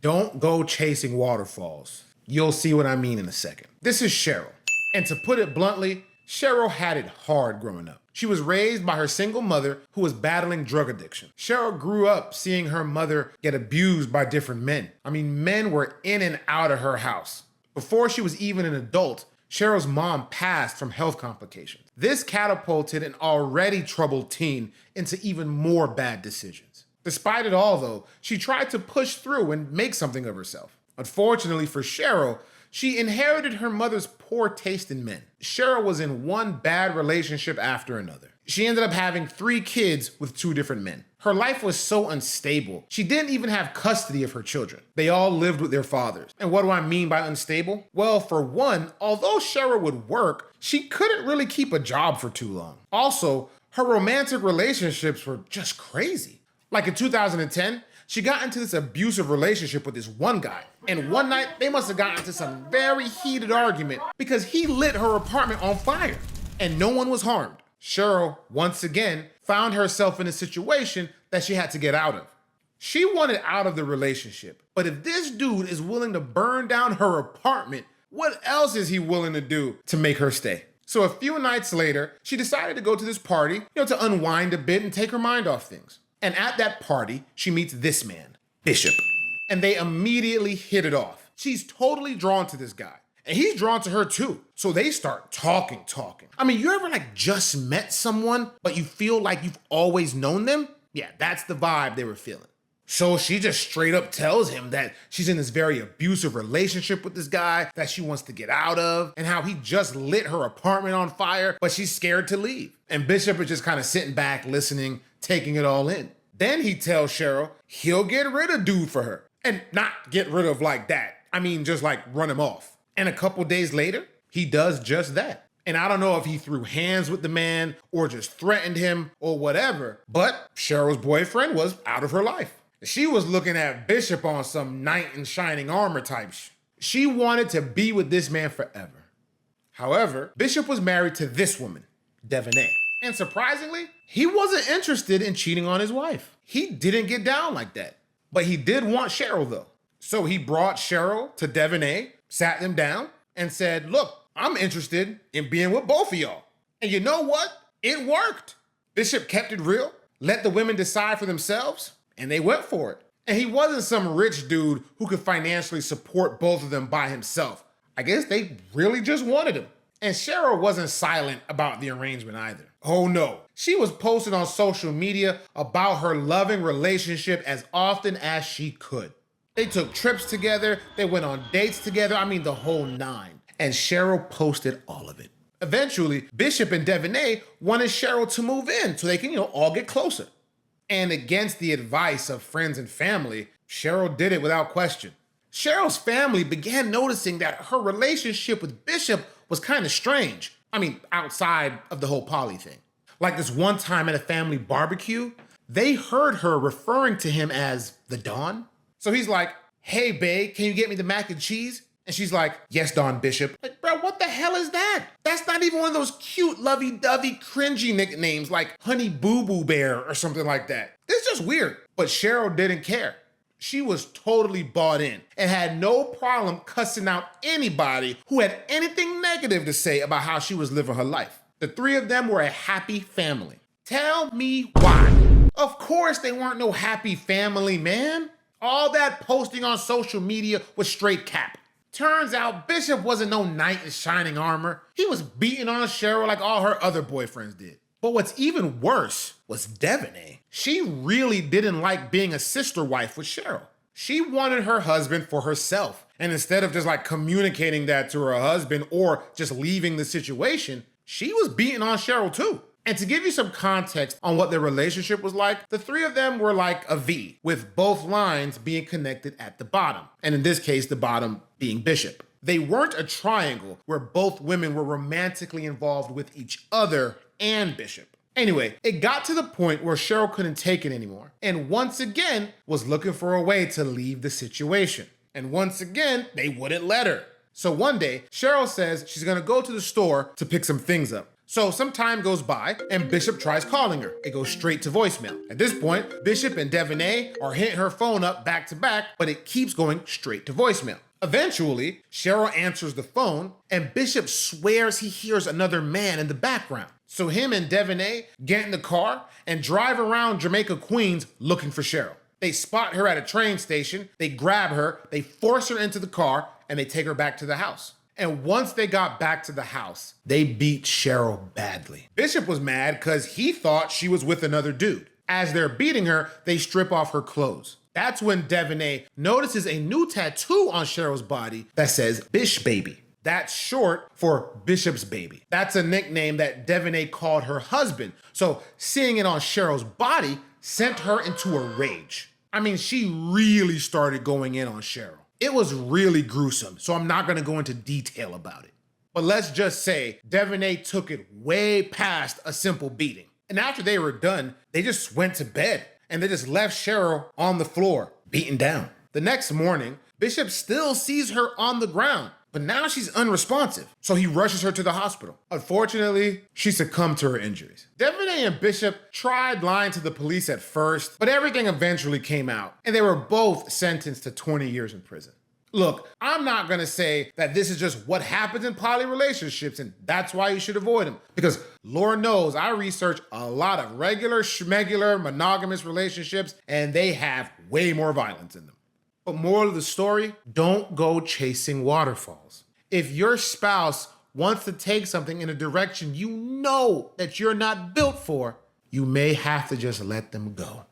Don't go chasing waterfalls. You'll see what I mean in a second. This is Sheryl. And to put it bluntly, Sheryl had it hard growing up. She was raised by her single mother who was battling drug addiction. Sheryl grew up seeing her mother get abused by different men. I mean, men were in and out of her house. Before she was even an adult, Cheryl's mom passed from health complications. This catapulted an already troubled teen into even more bad decisions. Despite it all, though, she tried to push through and make something of herself. Unfortunately for Sheryl, she inherited her mother's poor taste in men. Sheryl was in one bad relationship after another. She ended up having 3 kids with 2 different men. Her life was so unstable, she didn't even have custody of her children. They all lived with their fathers. And what do I mean by unstable? Well, for one, although Sheryl would work, she couldn't really keep a job for too long. Also, her romantic relationships were just crazy. Like in 2010, she got into this abusive relationship with this one guy. And one night, they must have gotten into some very heated argument because he lit her apartment on fire. And no one was harmed. Sheryl, once again, found herself in a situation that she had to get out of. She wanted out of the relationship, but if this dude is willing to burn down her apartment, what else is he willing to do to make her stay? So a few nights later, she decided to go to this party, to unwind a bit and take her mind off things. And at that party, she meets this man, Bishop. And they immediately hit it off. She's totally drawn to this guy. And he's drawn to her too. So they start talking. I mean, you ever just met someone, but you feel like you've always known them? Yeah, that's the vibe they were feeling. So she just straight up tells him that she's in this very abusive relationship with this guy that she wants to get out of, and how he just lit her apartment on fire, but she's scared to leave. And Bishop is just kind of sitting back, listening, taking it all in. Then he tells Sheryl he'll get rid of dude for her. And not get rid of like that. I mean, just run him off. And a couple days later, he does just that. And I don't know if he threw hands with the man or just threatened him or whatever, but Cheryl's boyfriend was out of her life. She was looking at Bishop on some knight in shining armor type She wanted to be with this man forever. However, Bishop was married to this woman, Devonay. And surprisingly, he wasn't interested in cheating on his wife. He didn't get down like that. But he did want Sheryl though. So he brought Sheryl to Devonay, sat them down, and said, look, I'm interested in being with both of y'all. And you know what? It worked. Bishop kept it real, let the women decide for themselves, and they went for it. And he wasn't some rich dude who could financially support both of them by himself. I guess they really just wanted him. And Sheryl wasn't silent about the arrangement either. Oh no, she was posting on social media about her loving relationship as often as she could. They took trips together, they went on dates together, I mean the whole 9. And Sheryl posted all of it. Eventually, Bishop and Devonay wanted Sheryl to move in so they can, all get closer. And against the advice of friends and family, Sheryl did it without question. Cheryl's family began noticing that her relationship with Bishop was kind of strange. I mean, outside of the whole poly thing. Like this one time at a family barbecue, they heard her referring to him as the Don. So he's like, hey babe, can you get me the mac and cheese? And she's like, yes, Don Bishop. Like, bro, what the hell is that? That's not even one of those cute, lovey-dovey, cringy nicknames like Honey Boo Boo Bear or something like that. It's just weird. But Sheryl didn't care. She was totally bought in and had no problem cussing out anybody who had anything negative to say about how she was living her life. The 3 of them were a happy family. Tell me why. Of course they weren't no happy family, man. All that posting on social media was straight cap. Turns out Bishop wasn't no knight in shining armor. He was beating on Sheryl like all her other boyfriends did. But what's even worse was Devonay. She really didn't like being a sister wife with Sheryl. She wanted her husband for herself. And instead of just communicating that to her husband or just leaving the situation, she was beating on Sheryl too. And to give you some context on what their relationship was like, the 3 of them were like a V, with both lines being connected at the bottom. And in this case, the bottom being Bishop. They weren't a triangle where both women were romantically involved with each other and Bishop. Anyway, it got to the point where Sheryl couldn't take it anymore, and once again was looking for a way to leave the situation. And once again, they wouldn't let her. So one day, Sheryl says she's gonna go to the store to pick some things up. So some time goes by and Bishop tries calling her. It goes straight to voicemail. At this point, Bishop and Devonay are hitting her phone up back to back, but it keeps going straight to voicemail. Eventually, Sheryl answers the phone and Bishop swears he hears another man in the background. So him and Devonay get in the car and drive around Jamaica, Queens looking for Sheryl. They spot her at a train station, they grab her, they force her into the car, and they take her back to the house. And once they got back to the house, they beat Sheryl badly. Bishop was mad because he thought she was with another dude. As they're beating her, they strip off her clothes. That's when Devonay notices a new tattoo on Cheryl's body that says Bish Baby. That's short for Bishop's baby. That's a nickname that Devonay called her husband. So seeing it on Cheryl's body sent her into a rage. I mean, she really started going in on Sheryl. It was really gruesome, so I'm not gonna go into detail about it. But let's just say Devonay took it way past a simple beating. And after they were done, they just went to bed and they just left Sheryl on the floor, beaten down. The next morning, Bishop still sees her on the ground, but now she's unresponsive, so he rushes her to the hospital. Unfortunately, she succumbed to her injuries. Devonay and Bishop tried lying to the police at first, but everything eventually came out, and they were both sentenced to 20 years in prison. Look, I'm not gonna say that this is just what happens in poly relationships and that's why you should avoid them, because Lord knows I research a lot of regular, schmegular, monogamous relationships, and they have way more violence in them. But moral of the story, don't go chasing waterfalls. If your spouse wants to take something in a direction you know that you're not built for, you may have to just let them go.